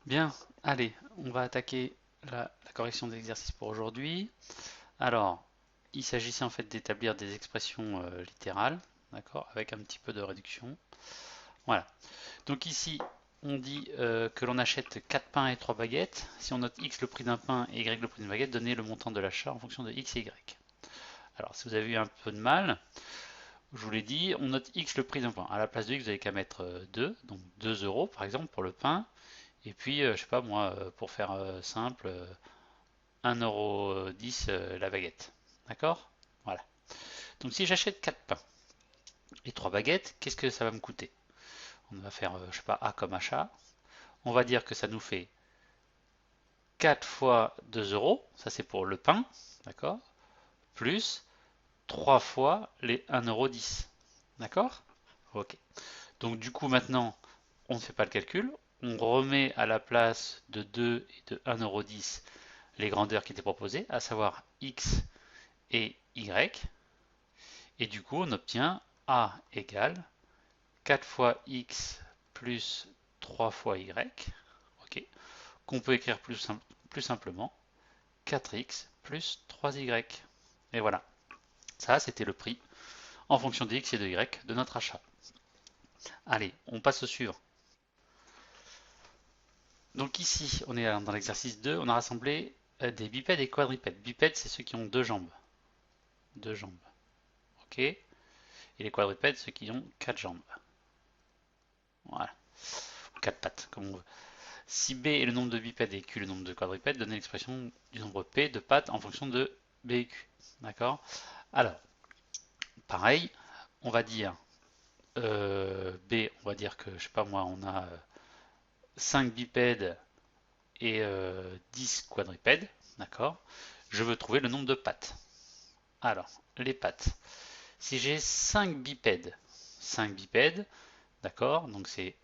Bien, allez, on va attaquer la correction des exercices pour aujourd'hui. Alors, il s'agissait en fait d'établir des expressions littérales, d'accord, avec un petit peu de réduction. Voilà. Donc ici, on dit que l'on achète 4 pains et 3 baguettes. Si on note X le prix d'un pain et Y le prix d'une baguette, donnez le montant de l'achat en fonction de X et Y. Alors, si vous avez eu un peu de mal, je vous l'ai dit, on note X le prix d'un pain. À la place de X, vous n'avez qu'à mettre 2, donc 2 euros par exemple pour le pain. Et puis, je sais pas moi, pour faire simple, 1,10 € la baguette. D'accord? Voilà. Donc si j'achète 4 pains et 3 baguettes, qu'est-ce que ça va me coûter? On va faire, je sais pas, A comme achat. On va dire que ça nous fait 4 fois 2 euros, ça c'est pour le pain, d'accord? Plus 3 fois les 1,10 €. D'accord? Ok. Donc du coup maintenant, on ne fait pas le calcul, on remet à la place de 2 et de 1,10 € les grandeurs qui étaient proposées, à savoir x et y. Et du coup, on obtient A égale 4 fois x plus 3 fois y, ok, qu'on peut écrire plus simplement 4x plus 3y. Et voilà, ça c'était le prix en fonction de x et de y de notre achat. Allez, on passe au suivant. Donc ici, on est dans l'exercice 2, on a rassemblé des bipèdes et quadrupèdes. Bipèdes, c'est ceux qui ont deux jambes. Deux jambes, ok. Et les quadrupèdes, ceux qui ont quatre jambes. Voilà, ou quatre pattes, comme on veut. Si B est le nombre de bipèdes et Q le nombre de quadrupèdes, donnez l'expression du nombre P de pattes en fonction de B et Q. D'accord? Alors, pareil, on va dire B, on va dire que, je sais pas moi, on a 5 bipèdes et 10 quadrupèdes. D'accord? Je veux trouver le nombre de pattes. Alors, les pattes. Si j'ai 5 bipèdes, d'accord? Donc c'est,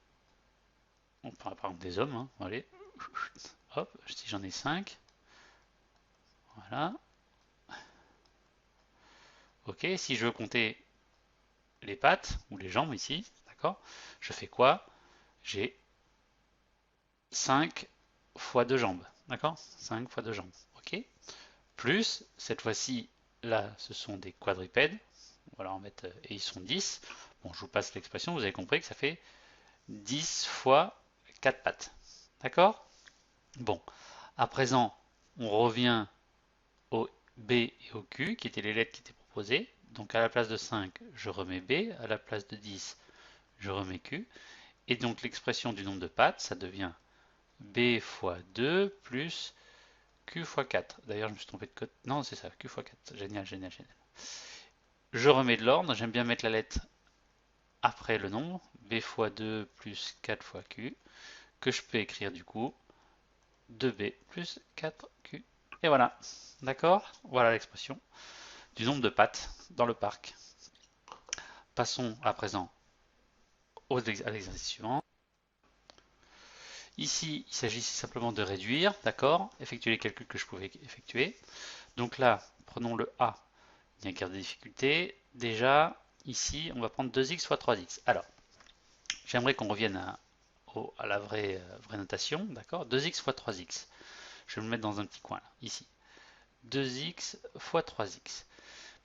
on parle par exemple des hommes, hein, allez, hop, si j'en ai 5, voilà. Ok, si je veux compter les pattes ou les jambes ici, d'accord? Je fais quoi? J'ai 5 fois 2 jambes, d'accord? 5 fois 2 jambes, ok? Plus, cette fois-ci, là, ce sont des quadrupèdes, voilà, en mettre, et ils sont 10. Bon, je vous passe l'expression, vous avez compris que ça fait 10 fois 4 pattes, d'accord? Bon, à présent, on revient au B et au Q, qui étaient les lettres qui étaient proposées. Donc à la place de 5, je remets B, à la place de 10, je remets Q. Et donc l'expression du nombre de pattes, ça devient B fois 2 plus Q fois 4. D'ailleurs, je me suis trompé de code. Non, c'est ça, Q fois 4. Génial, génial, génial. Je remets de l'ordre, j'aime bien mettre la lettre après le nombre. B fois 2 plus 4 fois Q, que je peux écrire du coup 2B plus 4Q. Et voilà. D'accord? Voilà l'expression du nombre de pattes dans le parc. Passons à présent à l'exercice suivant. Ici, il s'agit simplement de réduire, d'accord, effectuer les calculs que je pouvais effectuer. Donc là, prenons le A, il y a un quart de difficulté. Déjà, ici, on va prendre 2x fois 3x. Alors, j'aimerais qu'on revienne à la vraie notation, d'accord? 2x fois 3x. Je vais me mettre dans un petit coin là, ici. 2x fois 3x.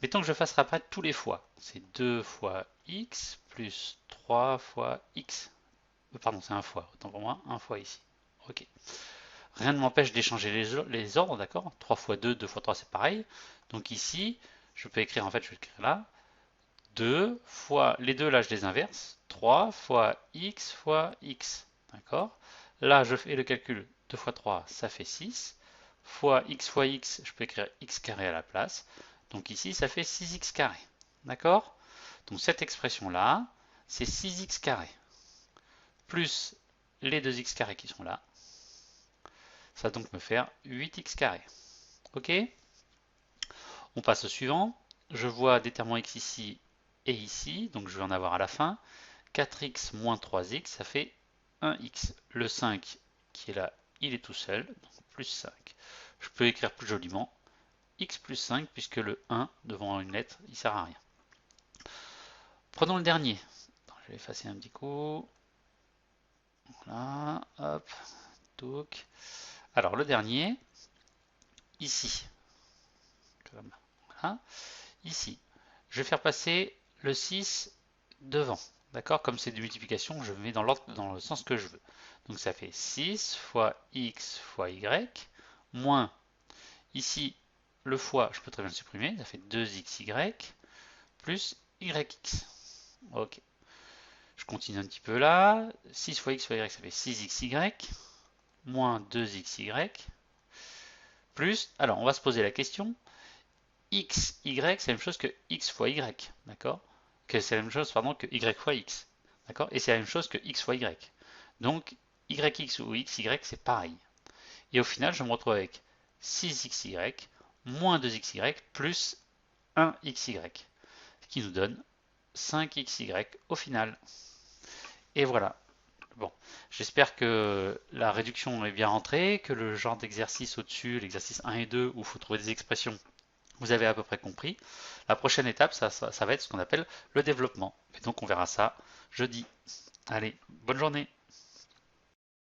Mettons que je fasse apparaître tous les fois. C'est 2 fois x plus 3 fois x. Pardon, c'est un fois, autant pour moi, un fois ici. Ok. Rien ne m'empêche d'échanger les ordres, d'accord? 3 fois 2, 2 fois 3, c'est pareil. Donc ici, je peux écrire, en fait, je vais écrire là, 2 fois, les deux là, je les inverse, 3 fois x, d'accord? Là, je fais le calcul, 2 fois 3, ça fait 6, fois x, je peux écrire x carré à la place. Donc ici, ça fait 6x carré, d'accord? Donc cette expression-là, c'est 6x carré, plus les 2x carrés qui sont là, ça va donc me faire 8x carré. Ok? On passe au suivant. Je vois déterminant x ici et ici, donc je vais en avoir à la fin. 4x moins 3x, ça fait 1x. Le 5 qui est là, il est tout seul, donc plus 5. Je peux écrire plus joliment x plus 5, puisque le 1 devant une lettre, il ne sert à rien. Prenons le dernier. Attends, je vais effacer un petit coup. Voilà, hop. Alors, le dernier, ici. Voilà. Ici, je vais faire passer le 6 devant. D'accord? Comme c'est de multiplication, je mets dans le sens que je veux. Donc ça fait 6 fois x fois y, moins, ici, le fois, je peux très bien le supprimer, ça fait 2xy, plus yx. Ok. Je continue un petit peu là. 6 fois x fois y, ça fait 6xy, moins 2xy, plus, alors on va se poser la question, x, y, c'est la même chose que x fois y, d'accord? Que c'est la même chose, pardon, que y fois x, d'accord? Et c'est la même chose que x fois y. Donc, yx ou xy, c'est pareil. Et au final, je me retrouve avec 6xy moins 2xy plus 1xy, ce qui nous donne 5xy au final. Et voilà. Bon, j'espère que la réduction est bien rentrée, que le genre d'exercice au-dessus, l'exercice 1 et 2, où il faut trouver des expressions, vous avez à peu près compris. La prochaine étape, ça va être ce qu'on appelle le développement. Et donc on verra ça jeudi. Allez, bonne journée.